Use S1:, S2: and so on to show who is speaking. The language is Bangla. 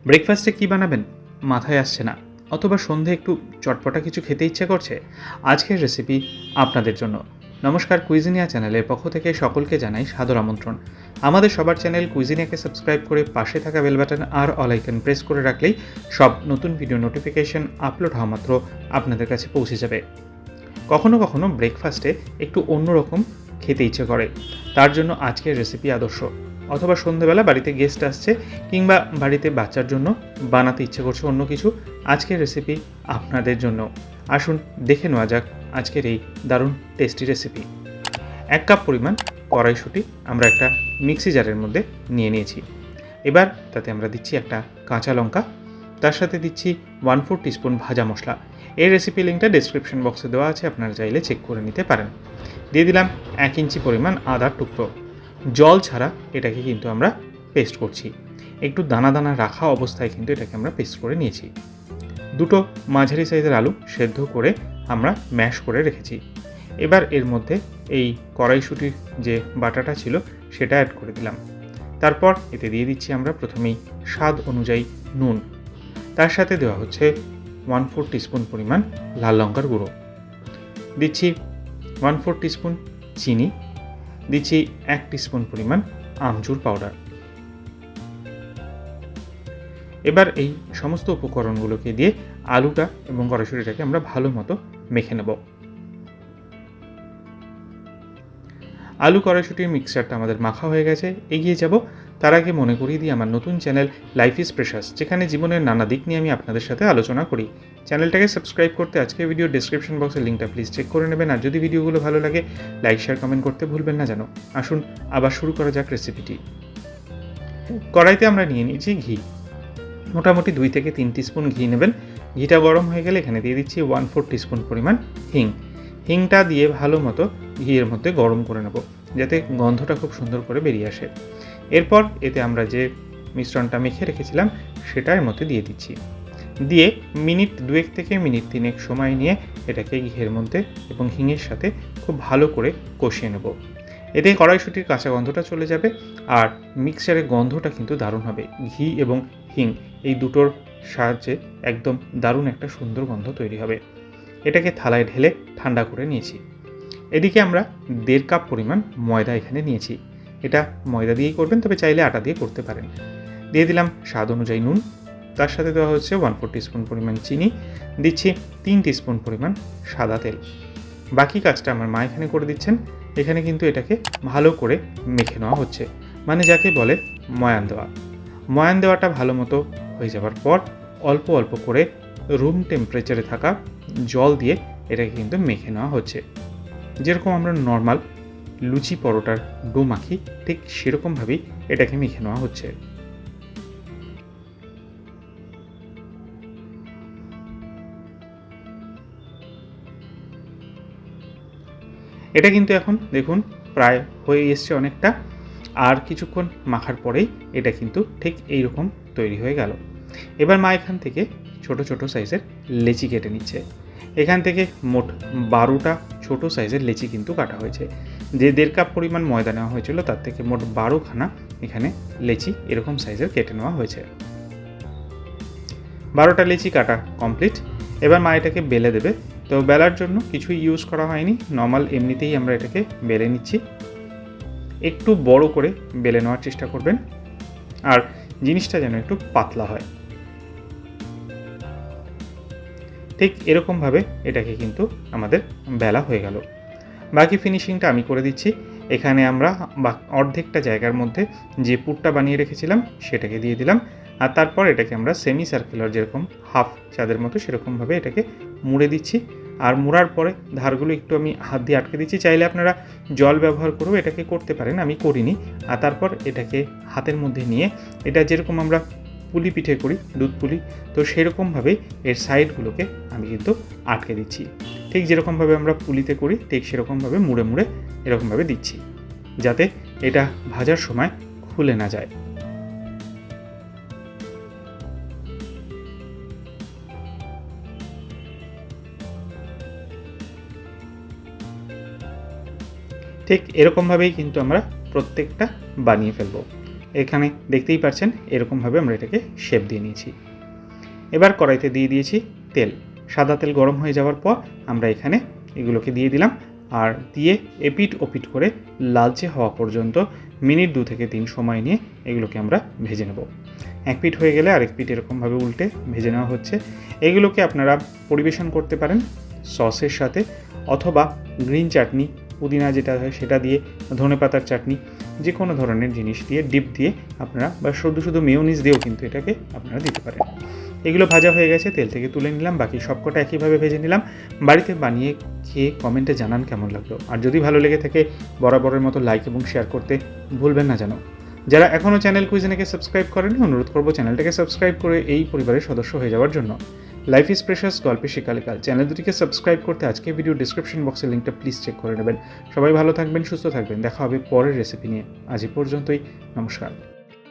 S1: ব্রেকফাস্টে কী বানাবেন মাথায় আসছে না, অথবা সন্ধে একটু চটপটা কিছু খেতে ইচ্ছে করছে? আজকের রেসিপি আপনাদের জন্য। নমস্কার, কুইজিনিয়া চ্যানেলের পক্ষ থেকে সকলকে জানাই সাদর আমন্ত্রণ। আমাদের সবার চ্যানেল কুইজিনিয়াকে সাবস্ক্রাইব করে পাশে থাকা বেল বাটন আর অল আইকন প্রেস করে রাখলেই সব নতুন ভিডিও নোটিফিকেশন আপলোড হওয়া মাত্র আপনাদের কাছে পৌঁছে যাবে। কখনো কখনো ব্রেকফাস্টে একটু অন্যরকম খেতে ইচ্ছে করে, তার জন্য আজকের রেসিপি আদর্শ। অথবা সন্ধ্যেবেলা বাড়িতে গেস্ট আসছে, কিংবা বাড়িতে বাচ্চার জন্য বানাতে ইচ্ছে করছে অন্য কিছু, আজকের রেসিপি আপনাদের জন্য। আসুন দেখে নেওয়া যাক আজকের এই দারুণ টেস্টি রেসিপি। 1 কাপ পরিমাণ কড়াইশুঁটি আমরা একটা মিক্সি জারের মধ্যে নিয়ে নিয়েছি। এবার তাতে আমরা দিচ্ছি একটা কাঁচা লঙ্কা, তার সাথে দিচ্ছি 1/4 টিস্পুন ভাজা মশলা। এই রেসিপি লিঙ্কটা ডেসক্রিপশন বক্সে দেওয়া আছে, আপনারা চাইলে চেক করে নিতে পারেন। দিয়ে দিলাম 1 ইঞ্চি পরিমাণ আদার টুকরো। জল ছাড়া এটাকে কিন্তু আমরা পেস্ট করছি, একটু দানা দানা রাখা অবস্থায় কিন্তু এটাকে আমরা পেস্ট করে নিয়েছি। 2টো মাঝারি সাইজের আলু সেদ্ধ করে আমরা ম্যাশ করে রেখেছি। এবার এর মধ্যে এই কড়াইশুঁটির যে বাটাটা ছিল সেটা অ্যাড করে দিলাম। তারপর এতে দিয়ে দিচ্ছি আমরা প্রথমেই স্বাদ অনুযায়ী নুন, তার সাথে দেওয়া হচ্ছে 1/4 টিস্পুন পরিমাণ লাল লঙ্কার গুঁড়ো, দিচ্ছি 1/4 টিস্পুন চিনি, দিচ্ছি 1 টিস্পুন পরিমাণ আমচুর পাউডার। এবার এই সমস্ত উপকরণগুলোকে দিয়ে আলুটা এবং কড়াইশুঁটিটাকে আমরা ভালো মতো মেখে নেব। আলু কড়াইশুঁটির মিক্সচারটা আমাদের মাখা হয়ে গেছে, এগিয়ে যাব। তার আগে মনে করিয়ে দিই আমার নতুন চ্যানেল লাইফ ইজ প্রেশাস, যেখানে জীবনের নানা দিক নিয়ে আমি আপনাদের সাথে আলোচনা করি। চ্যানেলটাকে সাবস্ক্রাইব করতে আজকের ভিডিও ডেসক্রিপশন বক্সের লিঙ্কটা প্লিজ চেক করে নেবেন। আর যদি ভিডিওগুলো ভালো লাগে লাইক শেয়ার কমেন্ট করতে ভুলবেন না যেন। আসুন আবার শুরু করা যাক রেসিপিটি। কড়াইতে আমরা নিয়ে নিয়েছি ঘি, মোটামুটি 2 থেকে 3 টিস্পুন ঘি নেবেন। ঘিটা গরম হয়ে গেলে এখানে দিয়ে দিচ্ছি 1/4 টিস্পুন পরিমাণ হিং। হিংটা দিয়ে ভালো মতো ঘিয়ের মধ্যে গরম করে নেব, যাতে গন্ধটা খুব সুন্দর করে বেরিয়ে আসে। এরপর এতে আমরা যে মিশ্রণটা মেখে রেখেছিলাম সেটা এর মধ্যে দিয়ে দিচ্ছি। দিয়ে মিনিট 2 থেকে মিনিট 3 সময় নিয়ে এটাকে ঘিয়ের মধ্যে এবং হিঙের সাথে খুব ভালো করে কষিয়ে নেব। এতে কড়াইশুঁটির কাঁচা গন্ধটা চলে যাবে, আর মিক্সচারের গন্ধটা কিন্তু দারুণ হবে। ঘি এবং হিং এই দুটোর সাহায্যে একদম দারুণ একটা সুন্দর গন্ধ তৈরি হবে। এটাকে থালায় ঢেলে ঠান্ডা করে নিয়েছি। এদিকে আমরা 1.5 কাপ পরিমাণ ময়দা এখানে নিয়েছি। এটা ময়দা দিয়েই করবেন, তবে চাইলে আটা দিয়ে করতে পারেন। দিয়ে দিলাম স্বাদ অনুযায়ী নুন, তার সাথে দেওয়া হচ্ছে 1/4 টিস্পুন পরিমাণ চিনি, দিচ্ছি 3 টিস্পুন পরিমাণ সাদা তেল। বাকি কাজটা আমার মা এখানে করে দিচ্ছেন। এখানে কিন্তু এটাকে ভালো করে মেখে নেওয়া হচ্ছে, মানে যাকে বলে ময়ান দেওয়া। ময়ান দেওয়াটা ভালো মতো হয়ে যাওয়ার পর অল্প অল্প করে রুম টেম্পারেচারে থাকা জল দিয়ে এটাকে কিন্তু মেখে নেওয়া হচ্ছে। যেরকম আমরা নর্মাল লুচি পরোটার ডো মাখি, ঠিক সেরকমভাবেই এটাকে মেখে নেওয়া হচ্ছে। এটা কিন্তু এখন দেখুন প্রায় হয়ে এসছে অনেকটা, আর কিছুক্ষণ মাখার পরেই এটা কিন্তু ঠিক এই রকম তৈরি হয়ে গেল। এবার মা এখান থেকে ছোট ছোট সাইজের লেচি কেটে নিচ্ছে। এখান থেকে মোট 12টা ছোট সাইজের লেচি কিন্তু কাটা হয়েছে। যে 1.5 কাপ পরিমাণ ময়দা নেওয়া হয়েছিল তার থেকে মোট 12খানা এখানে লেচি এরকম সাইজের কেটে নেওয়া হয়েছে। 12টা লেচি কাটা কমপ্লিট। এবার মা এটাকে বেলে দেবে। তো বেলার জন্য কিছুই ইউজ করা হয়নি, নর্মাল এমনিতেই আমরা এটাকে বেলে নিচ্ছি। একটু বড় করে বেলে নেওয়ার চেষ্টা করবেন, আর জিনিসটা যেন একটু পাতলা হয়। ঠিক এরকমভাবে এটাকে কিন্তু আমাদের বেলা হয়ে গেল। বাকি ফিনিশিংটা আমি করে দিচ্ছি। এখানে আমরা অর্ধেকটা জায়গার মধ্যে যে পুরটা বানিয়ে রেখেছিলাম সেটাকে দিয়ে দিলাম, আর তারপর এটাকে আমরা সেমি সার্কুলার, যেরকম হাফ চাঁদের মতো সেরকমভাবে এটাকে মুড়ে দিচ্ছি। আর মুড়ার পরে ধারগুলো একটু আমি হাত দিয়ে আটকে দিচ্ছি। চাইলে আপনারা জল ব্যবহার করেও এটাকে করতে পারেন, আমি করিনি। আর তারপর এটাকে হাতের মধ্যে নিয়ে, এটা যেরকম আমরা পুলি পিঠে করি, দুধ পুলি, তো সেরকমভাবেই এর সাইডগুলোকে আমি কিন্তু আটকে দিচ্ছি। ঠিক যেরকমভাবে আমরা পুলিতে করি ঠিক সেরকমভাবে মুড়ে মুড়ে এরকমভাবে দিচ্ছি, যাতে এটা ভাজার সময় খুলে না যায়। ঠিক এরকমভাবেই কিন্তু আমরা প্রত্যেকটা বানিয়ে ফেলব। এখানে দেখতেই পাচ্ছেন এরকমভাবে আমরা এটাকে শেপ দিয়ে নিয়েছি। এবার কড়াইতে দিয়ে দিয়েছি তেল। সাদা তেল গরম হয়ে যাওয়ার পর আমরা এখানে এগুলোকে দিয়ে দিলাম, আর দিয়ে এপিট ওপিট করে লালচে হওয়া পর্যন্ত মিনিট 2 থেকে 3 সময় নিয়ে এগুলোকে আমরা ভেজে নেব। এক পিঠ হয়ে গেলে আরেক পিঠ এরকমভাবে উল্টে ভেজে নেওয়া হচ্ছে। এগুলোকে আপনারা পরিবেশন করতে পারেন সসের সাথে, অথবা গ্রিন চাটনি, পুদিনা যেটা হয় সেটা দিয়ে, ধনেপাতার চাটনি, যে কোনো ধরনের জিনিস দিয়ে ডিপ দিয়ে আপনারা, বা শুধু মেয়োনিজ দিয়েও কিন্তু এটাকে আপনারা দিতে পারেন। এগুলো ভাজা হয়ে গেছে, তেল থেকে তুলে নিলাম, বাকি সবকটা একইভাবে ভেজে নিলাম। বাড়িতে বানিয়ে খেয়ে কমেন্টে জানান কেমন লাগলো, আর যদি ভালো লেগে থাকে বরাবরের মতো লাইক এবং শেয়ার করতে ভুলবেন না যেন। যারা এখনও চ্যানেল কুইজিনেকে সাবস্ক্রাইব করেনি, অনুরোধ করবো চ্যানেলটাকে সাবস্ক্রাইব করে এই পরিবারের সদস্য হয়ে যাওয়ার জন্য। লাইফ ইজ প্রেশাস, গল্পে শেখালেকাল চ্যানেল দুটিকে সাবস্ক্রাইব করতে আজকে ভিডিও ডিসক্রিপশন বক্সের লিঙ্কটা প্লিজ চেক করে নেবেন। সবাই ভালো থাকবেন, সুস্থ থাকবেন, দেখা হবে পরের রেসিপি নিয়ে। আজ এই পর্যন্তই, নমস্কার।